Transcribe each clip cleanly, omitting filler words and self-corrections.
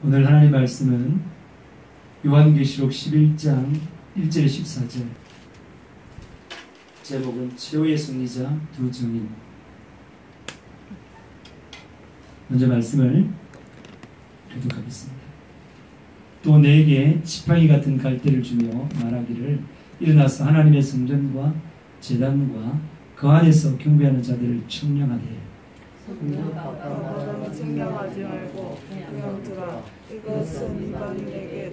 오늘 하나님 말씀은 요한계시록 11장 1절에 14절. 제목은 최후의 승리자 두 증인. 먼저 말씀을 교독하겠습니다. 또 내게 지팡이 같은 갈대를 주며 말하기를 일어나서 하나님의 성전과 제단과 그 안에서 경배하는 자들을 청량하되 성경하고 증명하지 말고 그냥 들어 이것은 이방인에게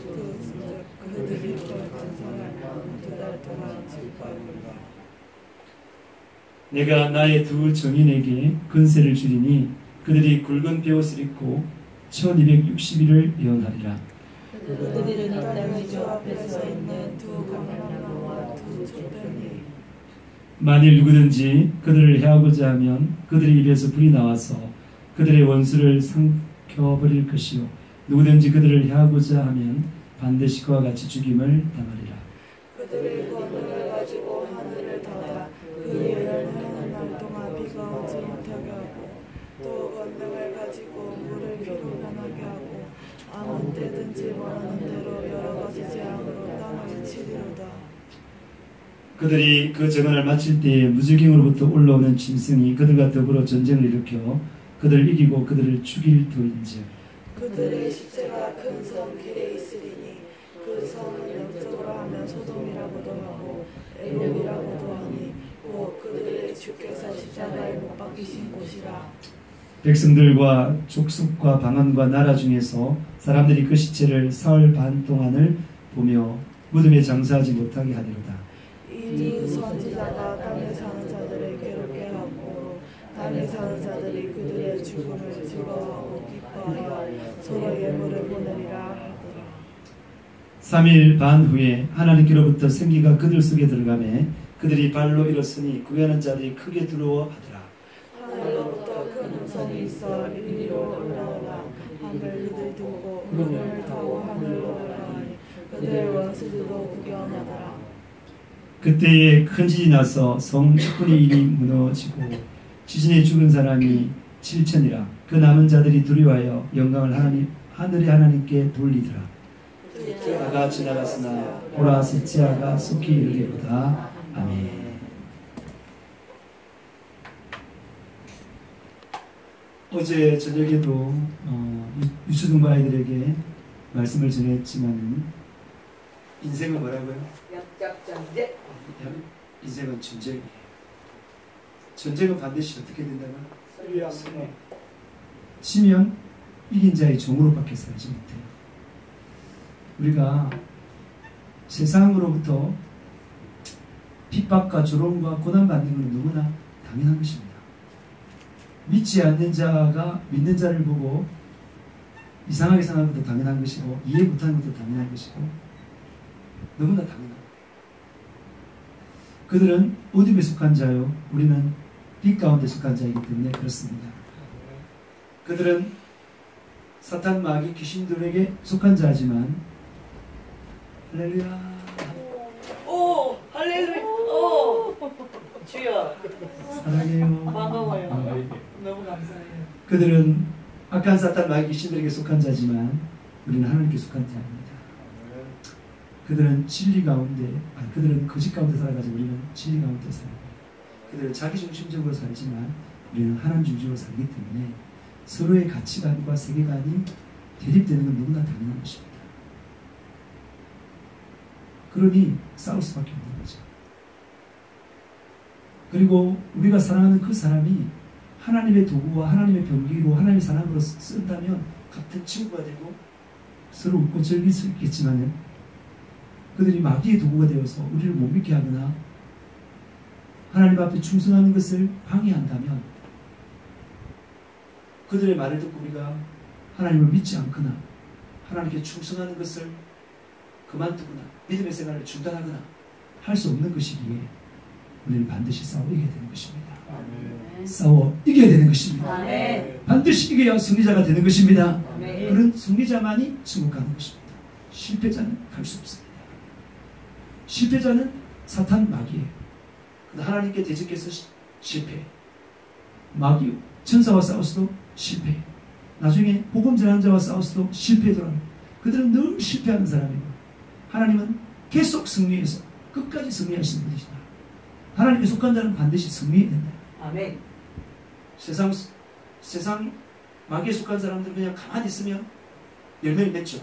그들이 전선을 2달 동안 지파하리라. 내가 나의 두 증인에게 권세를 주리니 그들이 굵은 베옷을 입고 1260일을 예언하리라. 그들은 땅의 주 앞에서 있는 두 감람나무와 두 촛대니 만일 누구든지 그들을 해하고자 하면 그들의 입에서 불이 나와서 그들의 원수를 삼켜버릴 것이요 누구든지 그들을 해하고자 하면 반드시 그와 같이 죽임을 당하리라. 그들의 권능을 가지고 하늘을 닫아 그 일을 하는 날 동안 비가 오지 못하게 하고 또 권능을 가지고 물을 피로 변하게 하고 아무 때든지 원하는 대로 여러 가지 재앙으로 땅을 치리로다. 그들이 그 증언을 마칠 때에 무지경으로부터 올라오는 짐승이 그들과 더불어 전쟁을 일으켜 그들을 이기고 그들을 죽일 터인즉 그들의 시체가 큰 성 길에 있으리니 그 성은 영적으로 하면 소돔이라고도 하고 에돔이라고도 하니 곧 그들의 주께서 십자가에 못 박히신 곳이라. 백성들과 족속과 방언과 나라 중에서 사람들이 그 시체를 사흘 반 동안을 보며 무덤에 장사하지 못하게 하리로다. 이 두 선지자가 땅에 사는 자들을 괴롭게 하고 땅에 사는 자들이 그들의 죽음을 즐거워하고 기뻐하여 서로 예물을 보내리라 하더라. 3일 반 후에 하나님께로부터 생기가 그들 속에 들어가매 그들이 발로 일었으니 구하는 자들이 크게 두려워하더라. 하늘로부터 큰 음성이 있어 이리로 올라오라. 하늘 그들 듣고 물을 타고 하늘로 올라가니 그들의 원수들도 구경하더라. 그때에 큰 지진이 나서 성 10분의 1이 무너지고 지진에 죽은 사람이 7천이라. 그 남은 자들이 두려워하여 영광을 하늘의 하나님께 돌리더라. 셋째아가 지나갔으나 보라 셋째아가 속히 이르리로다. 아멘. 어제 저녁에도 유초등부 아이들에게 말씀을 전했지만 인생은 뭐라고요? 역적전쟁. 인생은 전쟁이에요. 전쟁은 반드시 어떻게 된다고? 승리. 지면 이긴 자의 종으로밖에 살지 못해요. 우리가 세상으로부터 핍박과 조롱과 고난받는 것은 너무나 당연한 것입니다. 믿지 않는 자가 믿는 자를 보고 이상하게 생각하는 것도 당연한 것이고 이해 못하는 것도 당연한 것이고 너무나 당연합니다. 그들은 어둠에 속한 자요 우리는 빛 가운데 속한 자이기 때문에 그렇습니다. 그들은 사탄 마귀 귀신들에게 속한 자지만 할렐루야 오, 할렐루야. 오, 주여. 사랑해요. 반가워요. 너무 감사해요. 그들은 악한 사탄 마귀 귀신들에게 속한 자지만 우리는 하나님께 속한 자입니다. 그들은 진리 가운데, 그들은 거짓 가운데 살아가지고 우리는 진리 가운데 살고, 그들은 자기중심적으로 살지만 우리는 하나님 중심으로 살기 때문에 서로의 가치관과 세계관이 대립되는 건 너무나 당연한 것입니다. 그러니 싸울 수밖에 없는 거죠. 그리고 우리가 사랑하는 그 사람이 하나님의 도구와 하나님의 병기로 하나님의 사람으로 쓴다면 같은 친구가 되고 서로 웃고 즐길 수 있겠지만 그들이 마귀의 도구가 되어서 우리를 못 믿게 하거나 하나님 앞에 충성하는 것을 방해한다면 그들의 말을 듣고 우리가 하나님을 믿지 않거나 하나님께 충성하는 것을 그만두거나 믿음의 생활을 중단하거나 할 수 없는 것이기에 우리는 반드시 싸워 이겨야 되는 것입니다. 아멘. 싸워 이겨야 되는 것입니다. 아멘. 반드시 이겨야 승리자가 되는 것입니다. 아멘. 그런 승리자만이 천국 가는 것입니다. 실패자는 갈 수 없습니다. 실패자는 사탄 마귀예요. 하나님께 대적해서 실패. 마귀 천사와 싸웠어도 실패. 나중에 복음 전하는 자와 싸워서도 실패하더라고요. 그들은 늘 실패하는 사람이고 하나님은 계속 승리해서 끝까지 승리하시는 분이시다. 하나님께 속한 자는 반드시 승리해야 된다. 아멘. 세상 마귀에 속한 사람들은 그냥 가만히 있으면 열매를 맺죠.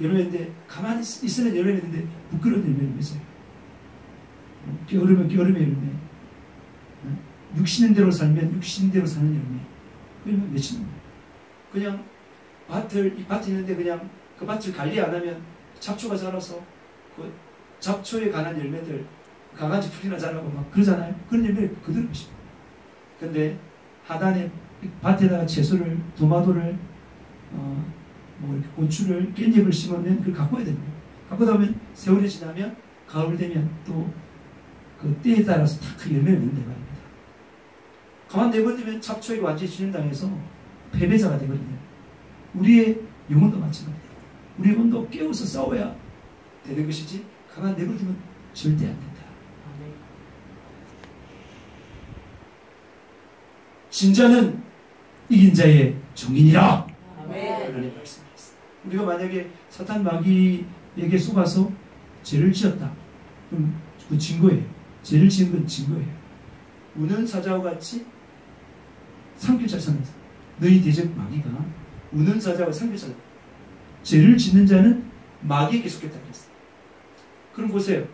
열매인데 가만히 있으면 열매를 맺는데 부끄러운 열매를 맺어요. 게으르면 게으름의 열매. 육신대로 살면 육신대로 사는 열매. 그러면 맺히는 거예요. 그냥 밭이 있는데 그냥 그 밭을 관리 안 하면 잡초가 자라서 그 잡초에 관한 열매들 강아지 풀이나 자라고 막 그러잖아요. 그런 열매를 그대로 맺습니다. 근데 하단에 밭에다가 채소를, 토마토를, 뭐 이렇게 고추를, 깻잎을 심으면 그걸 가꿔야 됩니다. 가꾸다 보면 세월이 지나면 가을 되면 또 그 때에 따라서 다 그 열매를 맺는다 말입니다. 가만 내버리면 잡초에게 완전히 진행당해서 패배자가 되거든요. 우리의 영혼도 마찬가지예요. 우리의 영혼도 깨워서 싸워야 되는 것이지 가만 내버리면 절대 안 된다. 진자는 이긴 자의 종이니라. 하나님 말씀하셨습니다. 우리가 만약에 사탄 마귀에게 속아서 죄를 지었다. 그럼 그 증거예요. 죄를 지은 건 증거예요. 우는 사자와 같이 상필자천에서 너희 대적 마귀가 우는 사자와 상필자천 죄를 짓는 자는 마귀에게 속했다 그랬어요. 그럼 보세요.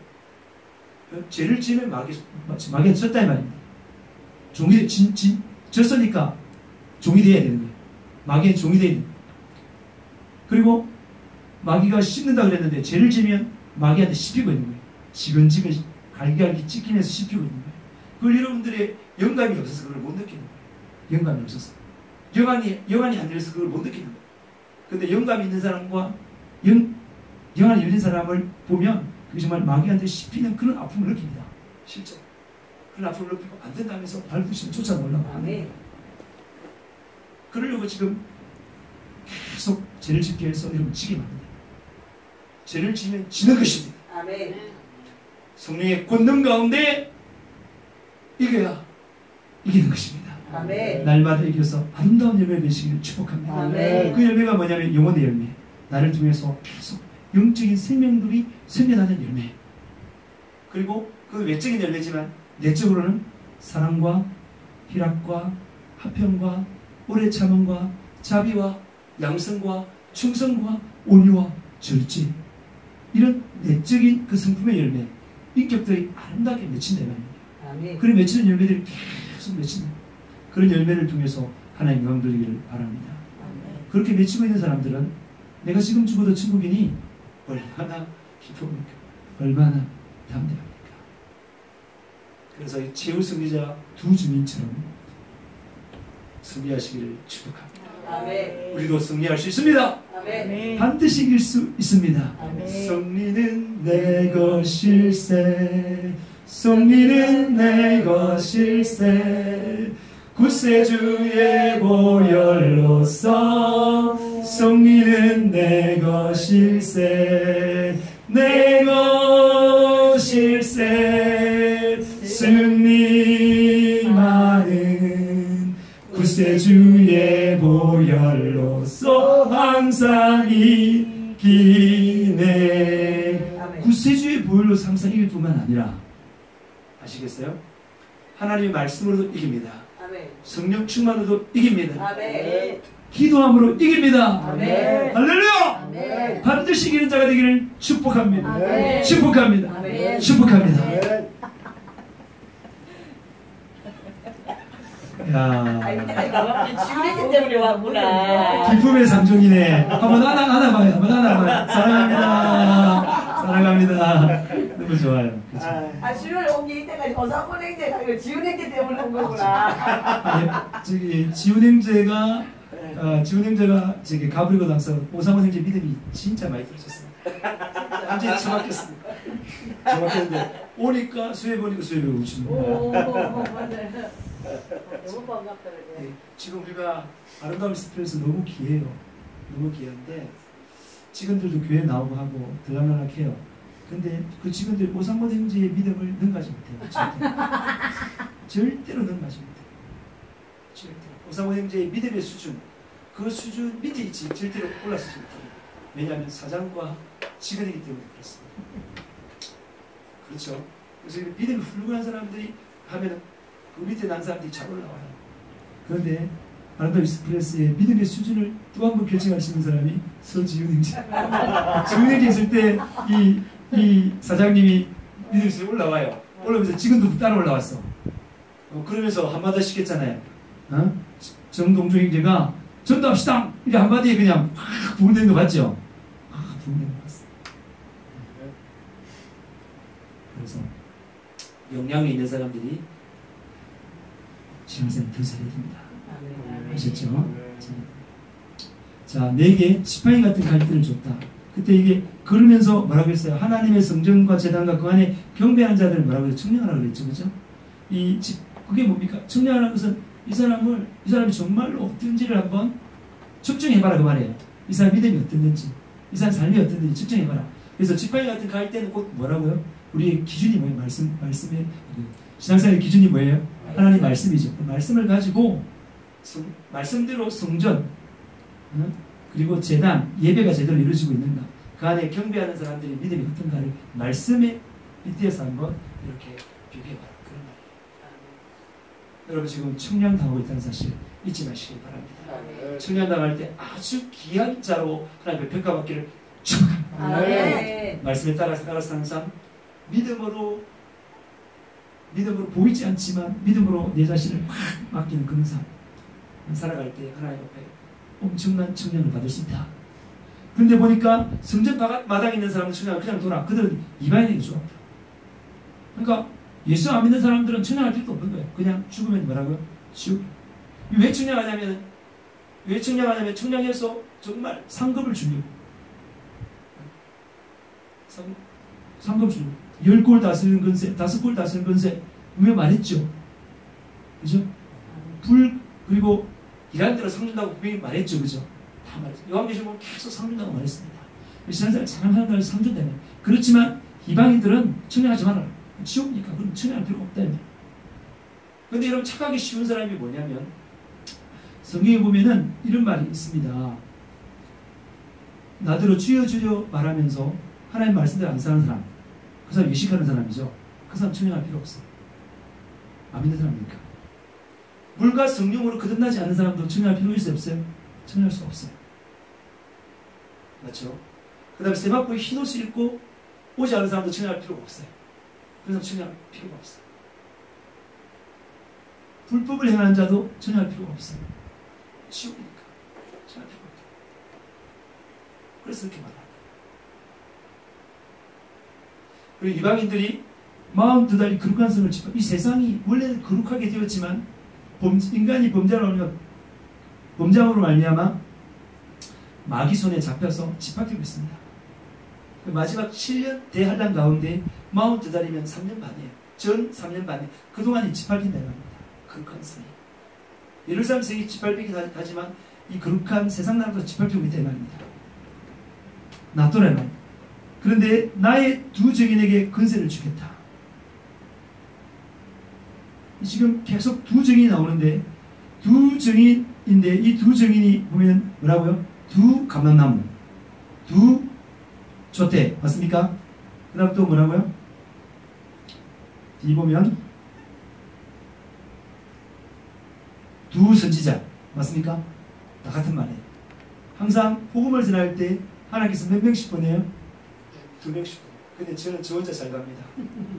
죄를 지으면 마귀한테 졌다 이 말입니다. 종이 졌으니까 종이 되어야 되는 거예요. 마귀는 종이 되어야 되는 거예요. 그리고 마귀가 씹는다 그랬는데 죄를 지면 마귀한테 씹히고 있는 거예요. 지근지근 갈기갈기 찢기면서 씹히고 있는 거예요. 그걸 여러분들의 영감이 없어서 그걸 못 느끼는 거예요. 영감이 없어서. 영안이 안 열려서 그걸 못 느끼는 거예요. 근데 영감이 있는 사람과 영안이 열린 사람을 보면 그게 정말 마귀한테 씹히는 그런 아픔을 느낍니다. 실제로. 그런 아픔을 느끼고 안 된다면서 발부심을 쫓아내려고 하는 거예요. 그러려고 지금 계속 죄를 짓게 해서 여러분 지게 만듭니다. 죄를 지면 지는 것입니다. 아멘. 성령의 권능 가운데 이겨야 이기는 것입니다. 아멘. 날마다 이겨서 아름다운 열매 맺으시기를 축복합니다. 아멘. 그 열매가 뭐냐면 영혼의 열매. 나를 통해서 계속 영적인 생명들이 생겨나는 열매. 그리고 그 외적인 열매지만 내적으로는 사랑과 희락과 화평과 오래 참음과 자비와 양성과 충성과 온유와 절제, 이런 내적인 그 성품의 열매, 인격들이 아름답게 맺힌다 말입니다. 그런 맺히는 열매들이 계속 맺힌다. 그런 열매를 통해서 하나님 영광 돌리기를 바랍니다. 그렇게 맺히고 있는 사람들은 내가 지금 죽어도 천국이니 얼마나 기쁩니까? 얼마나 담대합니까? 그래서 최후 승리자 두 주민처럼 승리하시기를 축복합니다. 아멘. 우리도 승리할 수 있습니다. 아멘. 반드시 이길 수 있습니다. 아멘. 승리는 내 것일세, 승리는 내 것일세, 구세주의 보혈로서 승리는 내 것일세, 내 것일세. 승리만은 구세주의 보혈로서 항상 이기네. 구세주의 보혈로서 항상 이길 뿐만 아니라, 아시겠어요? 하나님의 말씀으로도 이깁니다. 아멘. 성령 충만으로도 이깁니다. 아멘. 기도함으로 이깁니다. 아멘. 할렐루야! 아멘. 반드시 이기는 자가 되기를 축복합니다. 아멘. 축복합니다. 아멘. 축복합니다. 야, 지우리기 때문에 왔구나. 기쁨의 상종이네. 한번 안아봐요. 한번 안아봐요. 사랑합니다. 사랑합니다. 너무 좋아요. 그쵸? 지우리 온게 이때까지 오사본 행제가 아니고 지우리기 때문에 온 거구나. 아니, 저기 지훈행제가 저기 가브리고 당사 오사문 형제 믿음이 진짜 많이 떨어졌습니다. 완전히 정확했습니다. 정확했는데 오니까 수해 보니까 수해 보고 우십니다. 너무 반갑다. 네, 지금 우리가 아름다운 스프레스 너무 귀해요. 너무 귀한데 직원들도 교회 나오고 하고 들락날락해요. 근데 그 직원들 오상문 형제의 믿음을 능가하지 못해요. 절대로 능가하지 못해요. 절대로. 오상문 형제의 믿음의 수준, 그 수준 밑에 있지 절대로 올라서지 못합니다. 왜냐하면 사장과 직원이기 때문에 그렇습니다. 그렇죠? 그래서 믿음이 훌륭한 사람들이 하면 그 밑에 난 사람들이 잘 올라와요. 그런데 아름다운 익스프레스의 믿음의 수준을 또 한 번 결정할 수 있는 사람이 서지훈입니다. 지훈에게 있을 때 이 사장님이 믿음의 수준에 올라와요. 올라오면서 직원도 따라 올라왔어. 그러면서 한마디 하시겠잖아요. 정동주 형제가 전도합시다! 이렇게 한마디에 그냥 확 부흥되는 거 봤죠? 확 부흥되는 거 봤어요. 그래서 역량이 있는 사람들이 신앙생활 더 잘해야 됩니다. 아셨죠? 자, 내게 지팡이 같은 갈대를 줬다. 그때 이게 걸으면서 뭐라고 했어요? 하나님의 성전과 제단과 그 안에 경배하는 자들을 뭐라고 해요? 청량하라고 그랬죠. 그죠? 그게 뭡니까? 청량하라는 것은 이 사람이 정말로 어떤지를 한번 측정해봐라 그 말이에요. 이 사람 믿음이 어땠는지, 이 사람 삶이 어땠는지 측정해봐라. 그래서 지팡이 같은 갈대는 곧 뭐라고요? 우리의 기준이 뭐예요? 말씀의 신앙생활의 기준이 뭐예요? 하나님 말씀이죠. 그 말씀을 가지고 말씀대로 성전 그리고 제단, 예배가 제대로 이루어지고 있는가, 그 안에 경배하는 사람들의 믿음이 어떤가를 말씀에 빗대어서 한번 이렇게 비교해봐라. 그런 말이에요. 여러분 지금 청량당하고 있다는 사실 잊지 마시기 바랍니다. 청량당할 때 아주 귀한 자로 하나님의 평가받기를 축복합니다. 말씀에 따라서 항상 믿음으로 보이지 않지만 믿음으로 내 자신을 확 맡기는 그런 삶 살아갈 때 하나님 앞에 엄청난 청량을 받을 수 있다. 그런데 보니까 성전 마당에 있는 사람은 청량을 그냥 돌아. 그들은 이방인에게 주었다. 그러니까 예수 안 믿는 사람들은 청량할 필요도 없는 거예요. 그냥 죽으면 뭐라고요? 지옥. 왜 청량하냐면 청량해서 정말 상급을 주려고. 상급 주려고. 10골 다스리는 건세, 5골 다스리는 건세. 왜 말했죠? 그죠? 그리고 일하는 대로 상 준다고 분명히 말했죠. 그죠? 다 말했죠. 요한계시록은 계속 상 준다고 말했습니다. 신앙생활 잘하는 사람은 상 준다며. 그렇지만 이방인들은 청량하지 말아라. 지옥이니까 그럼 청량할 필요가 없다며. 근데 여러분 착하기 쉬운 사람이 뭐냐면 성경에 보면은 이런 말이 있습니다. 나더러 주여 주여 말하면서 하나님 말씀대로 안 사는 사람, 그 사람 의식하는 사람이죠. 그 사람 청량할 필요 없어요. 안 믿는 사람이니까. 물과 성령으로 거듭나지 않는 사람도 청량할 필요 있어요? 없어요? 청량할 수 없어요. 맞죠? 그 다음에 세마포에 흰 옷을 입고 오지 않은 사람도 청량할 필요가 없어요. 그래서 청량할 필요가 없어요. 불법을 행하는 자도 청량할 필요가 없어요. 지옥이니까 청량할 필요가 없다. 그래서 이렇게 말합니다. 그리고 이방인들이 42달이 거룩한 성을 짓고, 이 세상이 원래는 거룩하게 되었지만 인간이 범죄함으로 말미암아 마귀 손에 잡혀서 짓밟히고 있습니다. 마지막 7년 대환란 가운데 42달이면 3년 반이에요. 전 3년 반에 그동안이 짓밟힌다는 겁니다. 거룩한 성이. 예루살렘 성이 짓밟히긴 하지만 이 거룩한 세상 나라도 짓밟히고 있다는 말입니다. 놔둬라 말입니다. 그런데 나의 두 증인에게 권세를 주겠다. 지금 계속 두 증인이 나오는데 두 증인인데 이 두 증인이 보면 뭐라고요? 두 감람나무, 두 촛대 맞습니까? 그 다음 또 뭐라고요? 이 보면 두 선지자 맞습니까? 다 같은 말이에요. 항상 복음을 전할 때 하나님께서 몇 명씩 보내요? 2명씩. 근데 저는 저 혼자 잘 갑니다.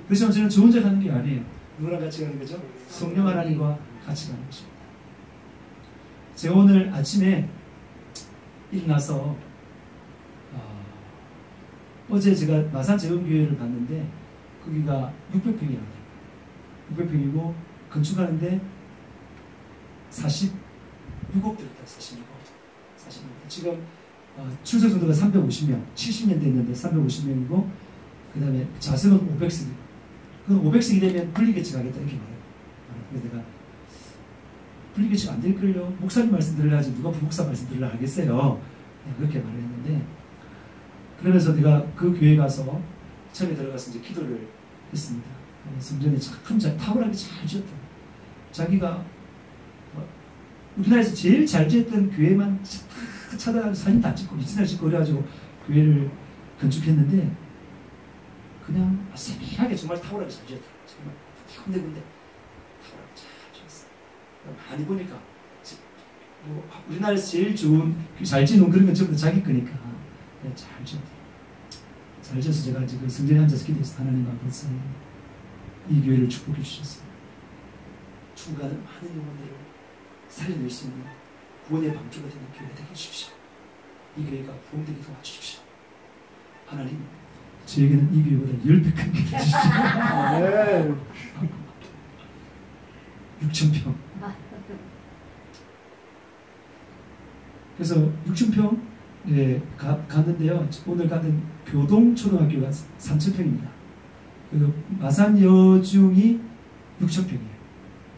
그렇지만 저는 저 혼자 가는 게 아니에요. 누구랑 같이 가는 거죠? 성령 하나님과 같이 가는 것입니다. 제가 오늘 아침에 일어나서 어제 제가 마산 재건교회를 갔는데 거기가 600평이라고 600평이고 건축하는데 46억 들었다. 46억. 지금 출석 정도가 350명, 70년 됐는데 350명이고 그 다음에 자석은 500석. 그건 500석이 되면 분리개척 하겠다 이렇게 말해요. 그래서 내가 분리개척 안 될걸요. 목사님 말씀 들으려 하지 누가 부목사 말씀 들으려 하겠어요. 그렇게 말을 했는데 그러면서 내가 그 교회 가서 처음에 들어가서 이제 기도를 했습니다. 성전에 참 탁월하게 잘 지었다. 자기가 우리나라에서 제일 잘 지었던 교회만 찾아가서 사진 다 찍고 이진날 찍고 그래가지고 교회를 건축했는데 그냥 세밀하게 정말 탁월하게 잘 지었다. 정말 군데군데 탁월하게 잘 지었어요. 많이 보니까 뭐 우리나라에서 제일 좋은 잘 지은 그런 건 전부 다 자기 거니까 잘 지었다. 잘 지어서 제가 지금 성전에 앉아서 기도해서 하나님 앞에서 이 교회를 축복해 주셨어요. 죽어가는 많은 영혼들을 살려낼 수 있는 구원의 방주가 되는 교회가 되게 해주십시오. 이 교회가 부흥되게 도와주십시오. 하나님, 저에게는 이 교회보다 10배 큰 교회 주십시오. 6,000평. 그래서 6,000평 갔는데요. 오늘 가는 교동초등학교가 3,000평입니다. 그리고 마산여중이 6,000평이에요.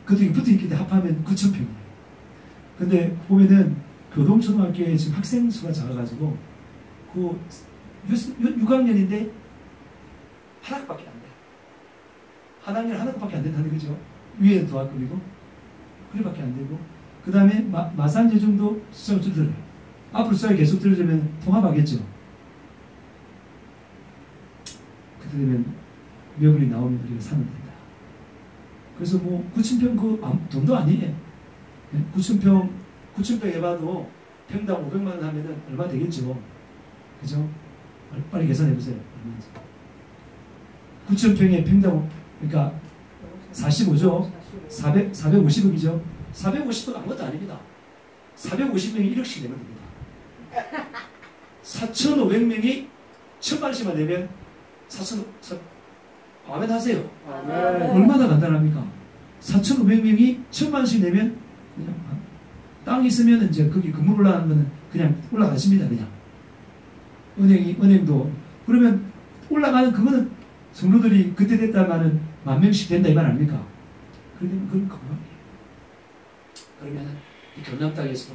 그것도 붙어있기 때문에 합하면 9,000평이에요. 근데 보면은 교동초등학교에 지금 학생 수가 작아가지고 그 6학년인데 하나밖에 안 돼. 한 학년 하나밖에 안 된다는 거죠. 위에는 도학급이고 그래밖에 안 되고 그 다음에 마산여중도 숫자가 줄어들어요. 앞으로 숫자가 계속 줄어들면 통합하겠죠. 그때 되면 명분이 나오면 우리가 사면 된다. 그래서 뭐 9,000평 그 돈도 아니에요. 9,000평 해봐도 평당 500만 원 하면은 얼마 되겠죠. 그죠? 빨리 계산해 보세요. 얼마인지. 9,000평에 평당 그러니까 45죠. 450억이죠. 450억 아무것도 아닙니다. 450명이 1억씩 내면 됩니다. 4,500명이 1,000만원씩만 내면 4,500 아멘 하세요. 아멘. 얼마나 간단합니까? 4,500명이 1,000만원씩 내면 그냥 땅이 있으면 이제 거기 건물 올라가는 거는 그냥 올라가십니다. 그냥 은행도 그러면 올라가는 그거는 성도들이 그때 됐다가는 10,000명씩 된다 이 말 아닙니까? 그러면 그건 건강이에요. 그러면 이 경남 땅에서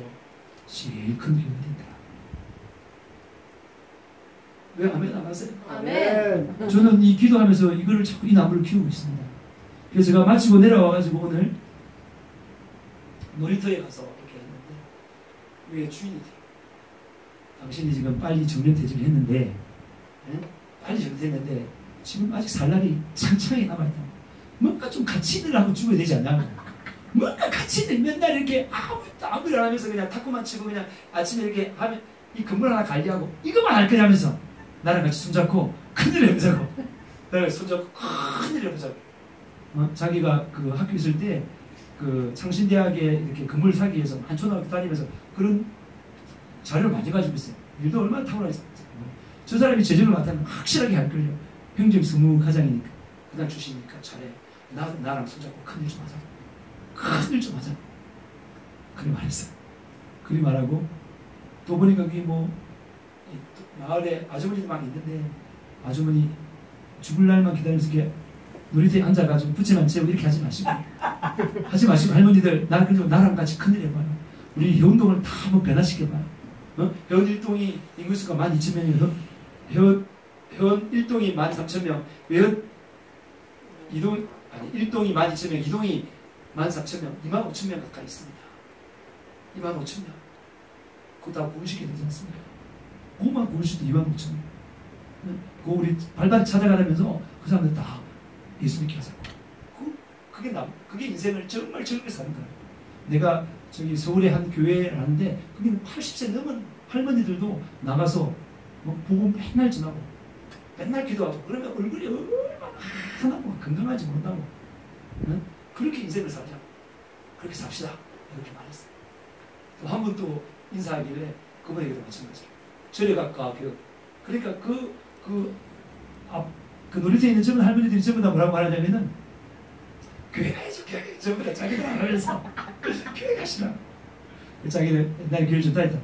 제일 큰 교회가 된다. 왜 아멘 안 하세요? 아멘. 저는 이 기도하면서 이거를 자꾸 이 나무를 키우고 있습니다. 그래서 제가 마치고 내려와가지고 오늘 놀이터에 가서 이렇게 했는데 왜 주인이 돼요? 당신이 지금 빨리 정년퇴직을 했는데 빨리 정년퇴직했는데 지금 아직 살 날이 창창하게 남아있다. 뭔가 좀 같이 일을 하고 죽어야 되지 않나? 뭔가 같이 일 맨날 이렇게 아무 일 안 하면서 그냥 탁구만 치고 그냥 아침에 이렇게 하면 이 건물 하나 관리하고 이것만 할 거냐면서 나랑 같이 손잡고 큰일 해보자고. 나랑 손잡고 큰일 해보자고. 자기가 그 학교 있을 때 그 창신대학에 이렇게 건물 사기 위해서 한 초등학교 다니면서 그런 자료를 많이 가지고 있어요. 일도 얼마나 탁월하게 있어요. 저 사람이 재정을 맡으면 확실하게 할걸요. 행정수무과장이니까 그다음 출신이니까 잘해. 나랑 손잡고 큰일 좀 하자. 큰일 좀 하자. 그래 말했어요. 그리 말하고 또 보니까 그게 뭐 마을에 아주머니도 막 있는데 아주머니 죽을 날만 기다리면서 이렇게 놀이터에 앉아가지고 부채만 채우고 이렇게 하지 마시고 할머니들 나랑 같이 큰일 해봐요. 우리 회원동을 다 한번 변화시켜봐요. 회원 1동이 인구수가 12,000명이에요. 회원 1동이 13,000명, 회원 1동이 12,000명, 2동이 14,000명, 25,000명 가까이 있습니다. 25,000명. 그거 다 구원시켜야 되지 않습니까? 그것만 구원시켜도 25,000명. 그거 우리 발발 찾아가면서 그 사람들 다 예수 믿게 하자고. 그게 인생을 정말 즐겁게 사는 거예요. 내가 저기 서울의 한 교회를 하는데 거기는 80세 넘은 할머니들도 나가서 복음 맨날 전하고 맨날 기도하고 그러면 얼굴이 얼마나 하나고 건강한지 모른다고. 응? 그렇게 인생을 살자. 그렇게 삽시다. 이렇게 말했어요. 또 한 분 또 인사하길래 그분에게도 마찬가지로 절에 가까 그러니까 그 놀이터에 있는 젊은 할머니들이 전부 다 뭐라고 말하냐면은 교회 가야죠. 교회 전부 다 자기들 안 하면서 교회 가시라. 자기는 옛날에 교회 좋다 했다.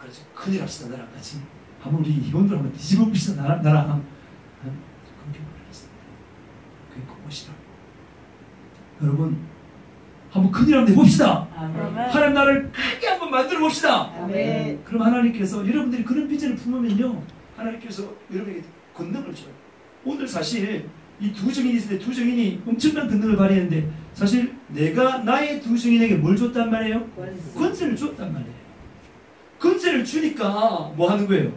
그래서 큰일 합시다. 나랑 같이 한번 우리 회원들 한번 뒤집어 봅시다. 나랑 그렇게 말했습니다. 그게 그것이라고. 여러분 한번 큰일 한번 해봅시다. 아멘. 하나님 나라를 크게 한번 만들어 봅시다. 아멘. 그럼 하나님께서 여러분들이 그런 비전을 품으면요 하나님께서 여러분에게 권능을 줘요. 오늘 사실 이 두 증인이 있을 때 두 증인이 엄청난 등등을 발휘했는데 사실 내가 나의 두 증인에게 뭘 줬단 말이에요? 권세를 줬단 말이에요. 권세를 주니까 뭐 하는 거예요?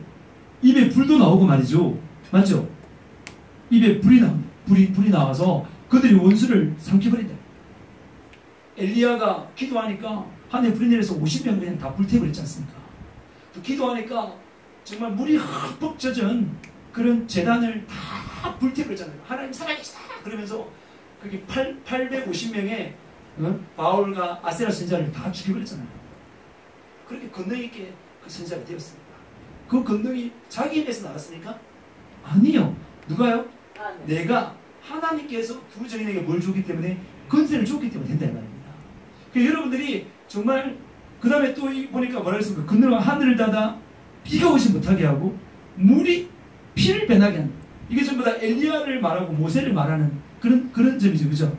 입에 불도 나오고 말이죠. 맞죠? 입에 불이 나와서 그들이 원수를 삼켜버린다. 엘리야가 기도하니까 하늘에 불이 내려서 50명 그냥 다 불태워버렸지 않습니까? 또 기도하니까 정말 물이 흠뻑 젖은 그런 재단을 다 불태워버렸잖아요. 하나님 살아계시다 그러면서 그게 850명의 바울과 아세라 선지자를 다 죽여버렸잖아요. 그렇게 권능 있게 그 선지자가 되었습니다. 그 권능이 자기 입에서 나왔습니까? 아니요. 누가요? 내가 하나님께서 두 증인에게 뭘 줬기 때문에 권세를 줬기 때문에 된다는 말입니다. 그러니까 여러분들이 정말 그 다음에 또 보니까 뭐라 했습니까? 그늘과 하늘을 닫아 비가 오지 못하게 하고 물이 피를 변하게 한다. 이게 전부 다 엘리야를 말하고 모세를 말하는 그런 점이죠. 그죠?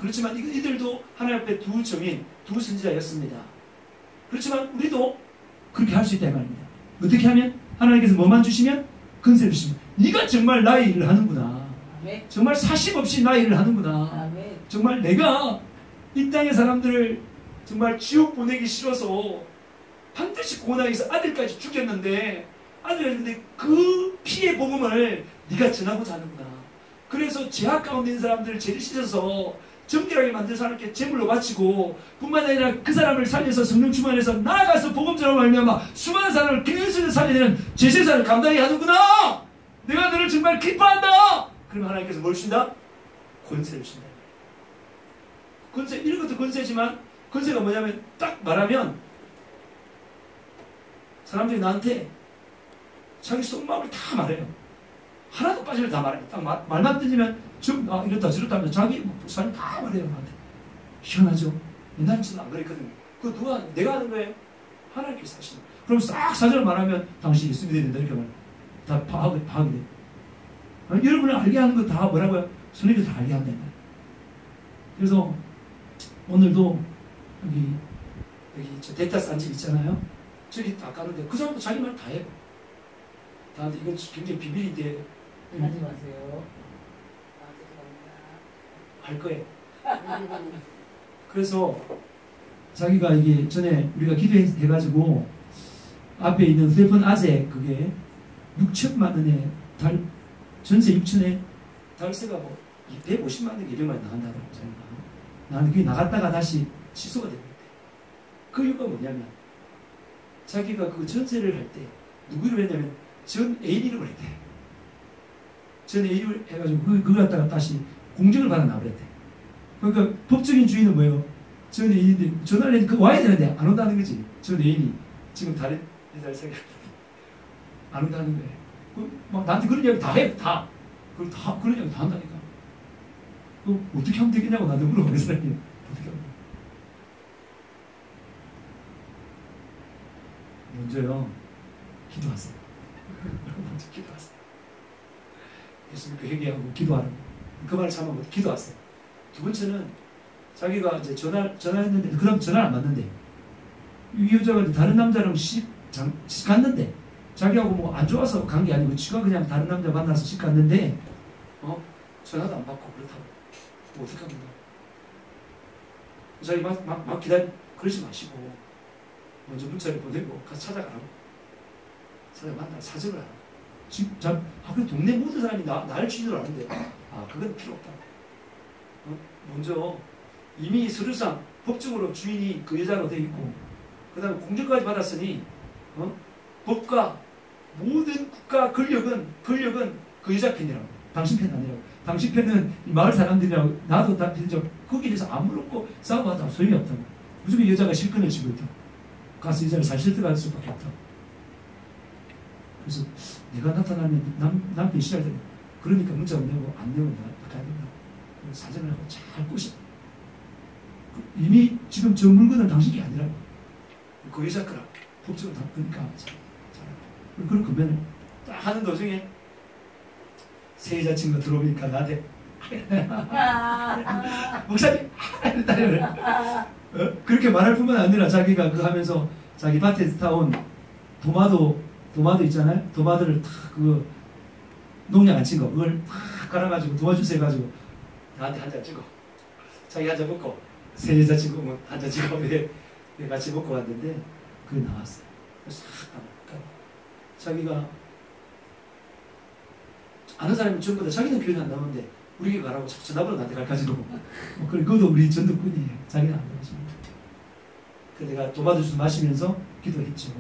그렇지만 이들도 하나님 앞에 두 증인, 두 선지자였습니다. 그렇지만 우리도 그렇게 할 수 있다 이 말입니다. 어떻게 하면? 하나님께서 뭐만 주시면? 권세를 주시면 네가 정말 나의 일을 하는구나. 정말 사심 없이 나의 일을 하는구나. 정말 내가 이 땅의 사람들을 정말 지옥 보내기 싫어서 반드시 고난하기 위해서 아들까지 죽였는데 그 피의 복음을 네가 전하고자 하는구나. 그래서 죄악 가운데 있는 사람들을 죄를 씻어서 정결하게 만들어서 하나님께 제물로 바치고 뿐만 아니라 그 사람을 살려서 성령 충만해서 나아가서 복음 전하고 말미암아 수많은 사람을 계속해서 살리는 제세사를 감당해야 하는구나. 내가 너를 정말 기뻐한다. 그러면 하나님께서 뭘 주신다? 권세를 주신다. 권세, 이런 것도 권세지만 권세가 뭐냐면 딱 말하면 사람들이 나한테 자기 속마음을 다 말해요. 하나도 빠지면 다 말해요. 딱 말만 던지면 이렇다 저렇다 하면 자기 사람 다 말해요. 나한테. 희한하죠? 옛날에 저도 안 그랬거든요. 그거 누가 내가 하는 거예요? 하나님께서 하시는 거예요. 그럼 싹 사절을 말하면 당신이 예수 믿어야 된다 이렇게 말해요. 다 파악이 돼요. 여러분을 알게 하는 거 다 뭐라고요? 성령께서 다 알게 한다. 그래서 오늘도 여기 저 데이터스 한 집 있잖아요. 저기 다 가는데 그 사람도 자기 말 다 해요. 다한테 이건 굉장히 비밀인데 하지 마세요. 할 거예요. 그래서 자기가 이게 전에 우리가 기도해가지고 앞에 있는 휴대폰 아재 그게 6천만 원에 전세 6천에 달세가 뭐 150만 원, 200만 원 나간다더라고 자기가. 나는 그게 나갔다가 다시 취소가 됩니다. 그 이유가 뭐냐면 자기가 그 전세를 할 때 누구를 했냐면 전 애인 이름을 했대. 전 애인을 해가지고 그걸 갖다가 다시 공증을 받아 나버렸대. 그러니까 법적인 주인은 뭐예요? 전 애인인데 전화를 했는데 그 와야 되는데 안 온다는 거지. 전 애인이 지금 다른 여자를 생각해 안 온다는 거예요. 막 나한테 그런 이야기 다 해. 다. 그걸 다 그런 이야기 다 한다니까. 어떻게 하면 되겠냐고 나한테 물어봐. 그 사람이 어떻게 하면. 먼저요. 기도하세요. 먼저 기도하세요. 예수 믿고 회개하고 기도하라고. 그 말을 참아보고 기도하세요. 두 번째는 자기가 이제 전화했는데 그 다음 전화를 안 받는데 이 여자가 다른 남자랑 시집 갔는데 자기하고 뭐 안 좋아서 간 게 아니고 지가 그냥 다른 남자 만나서 집 갔는데 전화도 안 받고 그렇다고. 뭐 어떡합니까? 자기 막 그러지 마시고 먼저 문자를 보내고 가서 찾아가라고. 만나 사정을 하라고. 지금 그래 동네 모든 사람이 나를 주인으로 아는데 그건 필요 없다. 먼저 이미 서류상 법적으로 주인이 그 여자로 되어 있고 그 다음에 공정까지 받았으니 법과 모든 국가 권력은 그 여자 편이라고. 당신 편 아니라고. 당신 편은 마을 사람들이라고 나도 다 편이죠. 거기에 대해서 아무렇고 싸워봐도 소용이 없다고. 무조건 여자가 실권을 쥐고 있다고. 가서 여자를 잘 실득할 수밖에 없다고. 그래서 내가 나타나면 남편이 싫어할 때 그러니까 문자 보내고 안 내면 나가야 된다. 사정을 하고 잘 꼬셔. 이미 지금 저 물건은 당신 게 아니라고. 그 여자 거라. 법적으로 다 그러니까 잘 그런 건면을 딱 하는 도중에 새 여자친구가 들어오니까 나한테 목사님 그렇게 말할 뿐만 아니라 자기가 그 하면서 자기 밭에서 타온 도마도 있잖아요. 도마들을 다 그 농약 안 친 거 그걸 다 탁 깔아가지고 도와주세요 해가지고 나한테 한 잔 찍어. 자기 한 잔 먹고 세 여자 친구면 한 잔 찍어 같이 먹고 왔는데 그게 나왔어요. 싹 자기가 아는 사람이 전부 다 자기는 교회 안 나오는데 우리 가라고 자꾸 전화번호 나한테 가가지고 그것도 우리 전도꾼이에요. 자기는 안 나오십니다. 그 내가 도마도주 마시면서 기도했죠.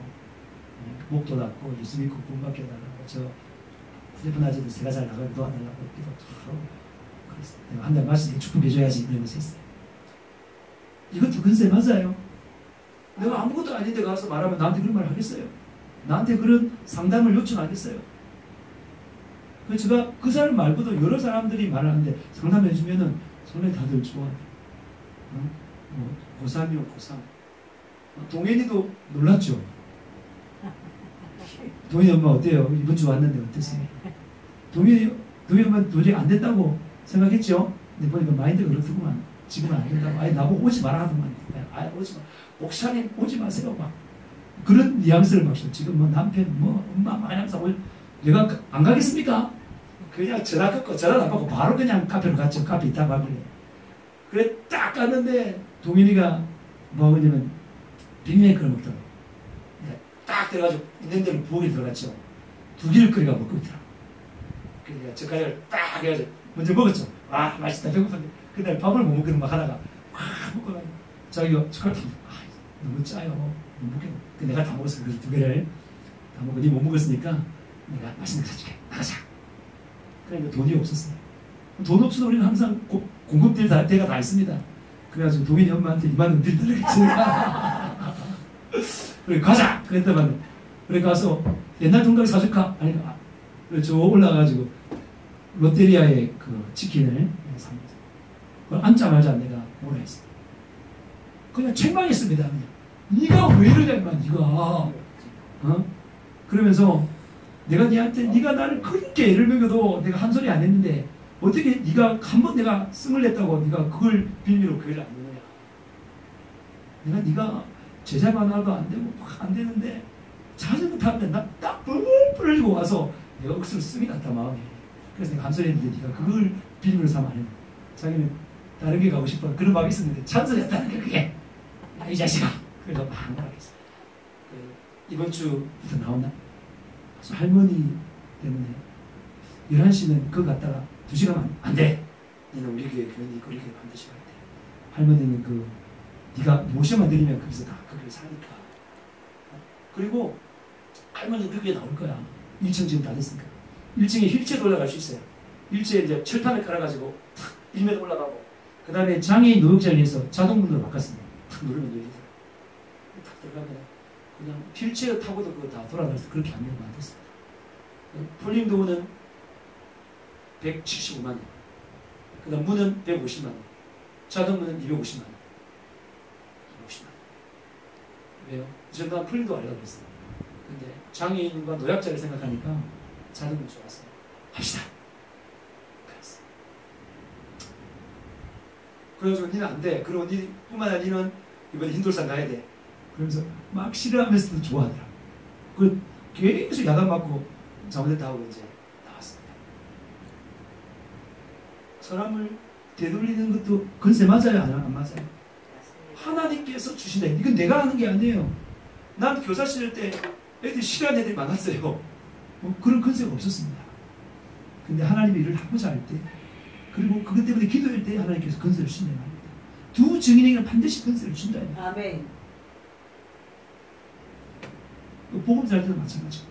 목도 낫고 예수 믿고 구원받게 해달라고 저 휴대폰 아재도 새가 잘 나가고 도와달라고 기도하고 그래서 내가 한 잔 마시니까 축복해줘야지 이러면서 했어요. 이것도 근세 맞아요. 내가 아무것도 아닌데 가서 말하면 나한테 그런 말 하겠어요? 나한테 그런 상담을 요청하겠어요? 그래서 제가 그 사람 말고도 여러 사람들이 말을 하는데 상담해주면은 손에 다들 좋아해요. 뭐 고3이요 고3. 동현이도 놀랐죠? 동현이 엄마 어때요? 이번 주 왔는데 어땠어요? 동현이 엄마 도저히 안 된다고 생각했죠? 근데 보니까 마인드가 그렇더구만. 지금은 안 된다고. 아예 나보고 오지 마라 하더만. 아예 오지 마. 목사님 오지 마세요. 막 그런 뉘앙스를 봤어. 지금 뭐 남편 뭐 엄마 마냥 올 내가 안 가겠습니까? 그냥 전화 끊고 전화 안 받고 바로 그냥 카페로 갔죠. 카페 있다고 하길래. 그래 딱 갔는데 동현이가 뭐 하냐면 빅메이크를 먹더라고. 딱 들어가지고 있는 대로 부엌에 들어갔죠. 두 개를 끓여가 먹고 있더라고. 그래서 내가 젓갈을 딱 해가지고 먼저 먹었죠. 아 맛있다 배고픈데 그날 밥을 못 먹고 막 하다가 확 먹고 가요. 자기가 젓갈 너무 짜요. 못 먹겠네. 내가 다 먹었어. 그래서 두 개를 다 먹고 니 못 먹었으니까 내가 맛있는 거 사줄게. 나가자. 그러니까 돈이 없었어요. 돈 없어도 우리는 항상 공급될 때가 다 있습니다. 그래가지고 동현이 엄마한테 2만 원 드리달라고 했으니까 그래 가자! 그랬더만 그래 가서 옛날 동닭 사줄까? 아니 그래 저 올라가가지고 롯데리아의 그 치킨을 삽니다. 그걸 앉자마자 내가 뭐라 했어. 그냥 책망했습니다. 그냥. 네가 왜 이러냐 임마 네가 그러면서 내가 니한테 네가 나를 그렇게 애를 먹여도 내가 한 소리 안 했는데 어떻게 네가 한 번 내가 승을 냈다고 네가 그걸 빌미로 교회를 안 넣느냐. 네가 제자만 하도 안 되고 안 되는데 자전거 타는데 나 딱 뿔뿔 흘리고 와서 내가 억수로 씀이 났다 마음에. 그래서 내가 한 소리 했는데 네가 그걸 빌미로 삼아 안 했는데 자기는 다른 게 가고 싶어 그런 마음이 있었는데 찬성했다는 게 그게 이 자식아. 그래서 막 뭐라 했어. 이번 주부터 나온다. 그래서 할머니 때문에 11시는 그거 갔다가 2시간 안 돼. 너는 우리 교회 교인이 우리 교회 반드시 가야 돼. 할머니는 그 네가 모셔만 드리면 거기서 다 거기를 사니까. 그리고 할머니 그 교회 나올 거야. 1층 지금 다 됐으니까. 1층에 휠체어도 올라갈 수 있어요. 1층에 이제 철판을 깔아가지고 탁 1m 올라가고 그 다음에 장애인 노역자를 위해서 자동문으로 바꿨습니다. 탁 누르면 열리더라고요. 탁 들어가면 그냥 휠체어 타고도 그거 다 돌아가서 그렇게 안내를 만들었습니다. 폴링도어는 175만 원. 그 다음 문은 150만 원. 자동문은 250만 원. 250만 원. 왜요? 저는 난 폴링도어 하려고 했어요. 근데 장애인과 노약자를 생각하니까 자동문 좋았어요. 합시다. 그랬어. 그래가지고 니는 안 돼. 그리고 니뿐만 아니라 니는 이번에 흰돌산 가야 돼. 그러면서 막 싫어하면서도 좋아하더라. 그 계속 야단 맞고 잘못했다 하고 이제 나왔습니다. 사람을 되돌리는 것도 건세 맞아요? 안 맞아요? 하나님께서 주신다. 이건 내가 하는 게 아니에요. 난 교사 시절 때 애들이 싫어하는 애들이 많았어요. 뭐 그런 건세가 없었습니다. 근데 하나님의 일을 하고자 할 때 그리고 그것 때문에 기도할 때 하나님께서 건세를 주신다는 말입니다. 두 증인에게는 반드시 건세를 준다. 아멘. 복음 잘 때도 마찬가지고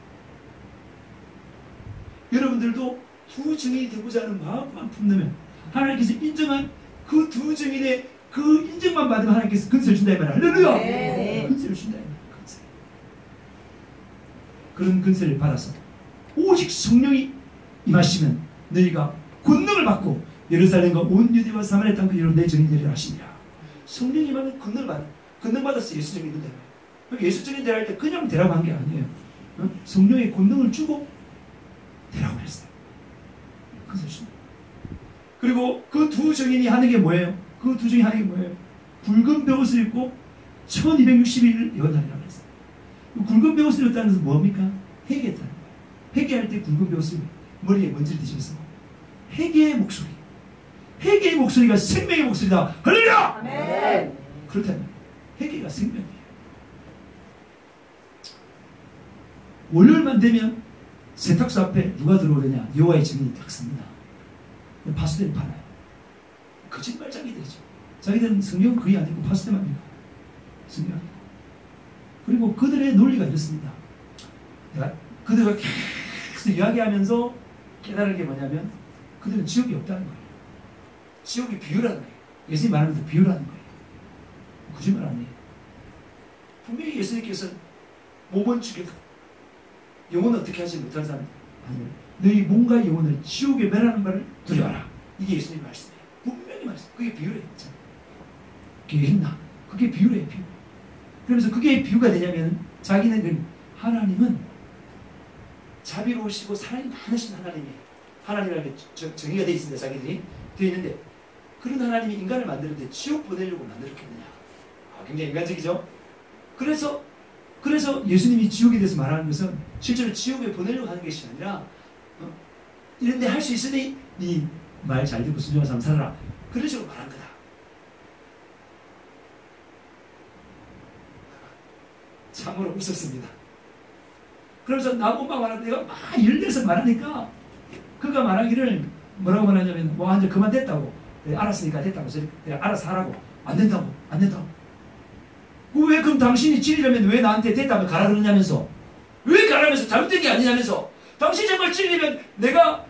여러분들도 두 증인이 되고자 하는 마음만 품으면 하나님께서 인정한 그 두 증인의 그 인정만 받으면 하나님께서 건세를 준다 이 말이야. 할렐루야. 네. 건세를 준다 이 말이야. 건세. 그런 건세를 받아서 오직 성령이 임하시면 너희가 권능을 받고 예루살렘과 온 유대와 사마리아 땅 그 이로 내 증인 되리라 하시니라. 성령이 임하면 권능을 받아. 권능 받아서 예수 증인 된다. 예수 증인 되라 할 때 그냥 되라고 한 게 아니에요. 성령의 권능을 주고 되라고 했어요. 그리고 그 두 증인이 하는 게 뭐예요? 그 두 증인이 하는 게 뭐예요? 굵은 베옷을 입고 1260일 예언하리라고 했어요. 굵은 베옷을 입었다는 것은 뭡니까? 회개했다는 거예요. 회개할 때 굵은 베옷을 머리에 먼지를 뒤집어서 회개의 목소리. 회개의 목소리가 생명의 목소리다. 할렐루야! 아멘. 그렇다면 회개가 생명이에요. 월요일만 되면 세탁소 앞에 누가 들어오느냐? 여호와의 증인이 딱 섭니다. 파수들이 팔아요. 거짓말장이들이죠. 자기들은 성경은 거의 안 읽고 파수들만 읽고 성경 안 읽고. 그리고 그들의 논리가 이렇습니다. 그들과 계속 이야기하면서 깨달은 게 뭐냐면 그들은 지옥이 없다는 거예요. 지옥이 비유라는 거예요. 예수님 말하는 것도 비유라는 거예요. 거짓말 아니에요. 분명히 예수님께서는 몸은 죽여도 영혼은 어떻게 하지 못하는 사람 아니에요. 너희 몸과 영혼을 지옥에 멸하는 말을 두려워라. 이게 예수님 말씀이에요. 분명히 말씀. 그게 비유래요. 그게 했나? 그게 비유래요. 비유. 그러면서 그게 비유가 되냐면 자기는 하나님은 자비로우시고 사랑이 많으신 하나님이에요. 하나님이라는 게 정의가 되어 있습니다. 자기들이 되어 있는데 그런 하나님이 인간을 만드는데 지옥 보내려고 만들었겠느냐. 굉장히 인간적이죠. 그래서 예수님이 지옥에 대해서 말하는 것은 실제로 지옥에 보내려고 하는 것이 아니라 이런데 할 수 있으니 네 말 잘 듣고 순종한 사람 살아라. 그런 식으로 말한 거다. 참으로 웃었습니다. 그러면서 나보고 말하는 내가 막 열려서 말하니까 그가 말하기를 뭐라고 말하냐면 뭐 이제 그만 됐다고. 알았으니까 됐다고. 내가 알아서 하라고. 안 된다고. 안 된다고. 왜 그럼 당신이 찔리려면 왜 나한테 됐다면 가라 그러냐면서. 왜 가라면서 잘못된 게 아니냐면서. 당신이 정말 찔리면 내가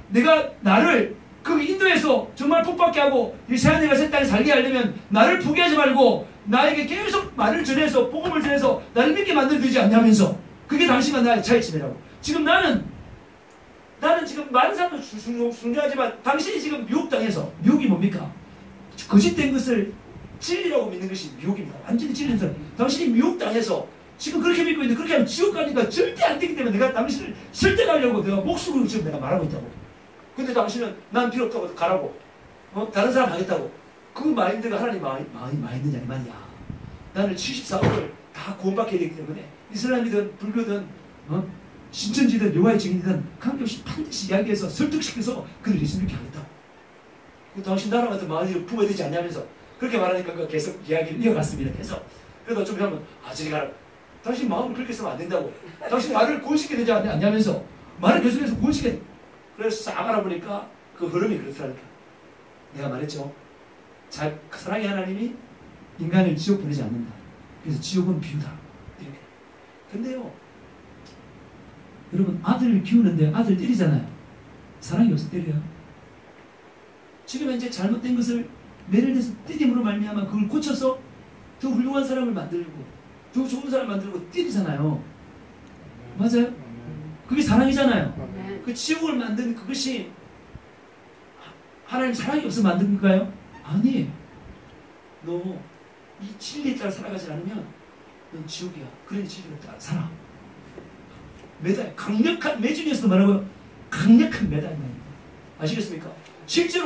나를 그 인도에서 정말 복받게 하고 이 새하늘과 새 땅에 살게 하려면 나를 포기하지 말고 나에게 계속 말을 전해서 복음을 전해서 나를 믿게 만들어주지 않냐면서. 그게 당신과 나의 차이점이라고. 지금 나는 지금 많은 사람도 순종하지만 당신이 지금 미혹당해서. 미혹이 뭡니까? 거짓된 것을 진리라고 믿는 것이 미혹입니다. 완전히 진리는 사람. 당신이 미혹당해서 지금 그렇게 믿고 있는데 그렇게 하면 지옥 가니까 절대 안 되기 때문에 내가 당신을 설득하려고 내가 목숨을 지금 내가 말하고 있다고. 근데 당신은 난 필요 없다고 가라고. 다른 사람 하겠다고. 그 마인드가 하나님 마인드냐 이 말이야. 나는 74억을 다 구원받게 되기 때문에 이슬람이든 불교든 신천지든 여호와의 증인이든 관계없이 반드시 이야기해서 설득시켜서 그들 예수 믿게 하겠다고. 당신 나라 같은 마음이 품어야 되지 않냐면서 그렇게 말하니까 계속 이야기를 이어갔습니다. 계속. 그러다 좀 하면 저리 가라. 당신 마음을 그렇게 쓰면 안 된다고. 당신 말을 구원시켜야 되지 않냐면서 말을 계속해서 구원시켜야 돼. 그래서 싹 알아보니까 그 흐름이 그렇더라니까. 내가 말했죠. 사랑의 하나님이 인간을 지옥 보내지 않는다. 그래서 지옥은 비유다. 이렇게. 근데요. 여러분 아들을 키우는데 아들 때리잖아요. 사랑이 없어 때려요. 지금 이제 잘못된 것을 매를 내서 때림으로 말미암아 그걸 고쳐서 더 훌륭한 사람을 만들고 더 좋은 사람을 만들고 때리잖아요. 맞아요? 그게 사랑이잖아요. 그 지옥을 만든 그것이 하나님 사랑이 없어 만든 건가요? 아니에요. 너 이 진리에 따라 살아가지 않으면 넌 지옥이야. 그러니 진리에 따라 살아. 매달 강력한 매주에서도 말하고요. 강력한 매달 아시겠습니까? 실제로